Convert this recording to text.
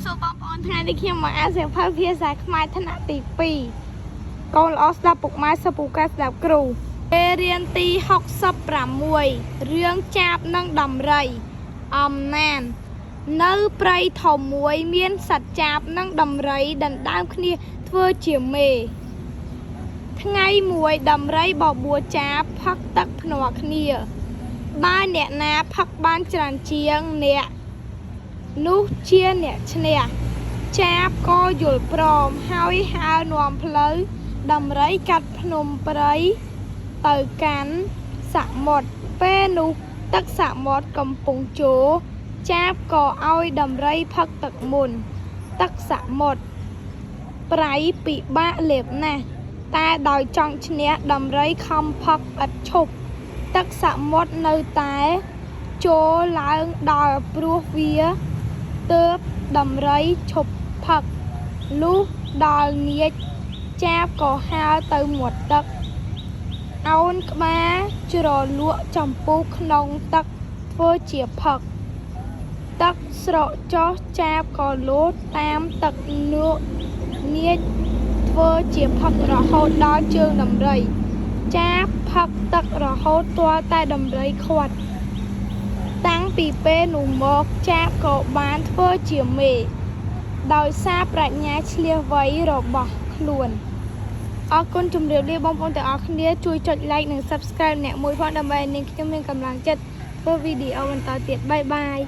សូមបងប្អូនថ្ងៃនេះខ្ញុំមកអានសៀវភៅភាសាខ្មែរថ្នាក់ទី2កូនល្អស្ដាប់ពុកម៉ែសុំពូកែស្ដាប់គ្រូពេលរៀនទី66រឿងចាបនិងដំរីអំណាននៅព្រៃធំមួយមានសត្វចាបនិងដំរីដណ្ដើមគ្នាធ្វើជាមេថ្ងៃមួយដំរីបបួលចាបផឹកទឹកភ្នាល់គ្នាបើអ្នកណាផឹកបានច្រើនជាងអ្នកនោះជាអ្នកឈ្នះចាបក៏យល់ព្រមហើយហើរនាំផ្លូវដំរីកាត់ភ្នំព្រៃទៅកាន់សមុទ្រពេលនោះទឹកសមុទ្រកំពុងចូលចាបក៏ឲ្យដំរីផឹកទឹកមុនទឹកសមុទ្រប្រៃពិបាកលេបណាស់តែដោយចង់ឈ្នះដំរីខំផឹកឥតឈប់ទឹកសមុទ្រនៅតែចូលឡើងដល់ព្រោះវាទើបដំរីឈប់ផឹកលុះដល់នាចចាបក៏ហើរទៅមាត់ទឹកអោនក្បាលជ្រលក់ចំពុះក្នុងទឹកធ្វើជាផឹកទឹកស្រកចុះចាបក៏លោតតាមទឹកនាចធ្វើជាផឹករហូតដល់ជើងដំរីចាបផឹកទឹករហូតទាល់តែដំរីខាត់តាំងពីពេលនោះមកចាបក៏បានធ្វើជាមេដោយសារប្រាជ្ញាឈ្លាសវៃរបស់ខ្លួនអរគុណជម្រាបលាបងប្អូនទាំងអស់គ្នាជួយចុច like និង subscribe អ្នកមួយផងដើម្បីឲ្យនាងខ្ញុំមានកម្លាំងចិត្តធ្វើវីដេអូបន្តទៀតបាយបាយ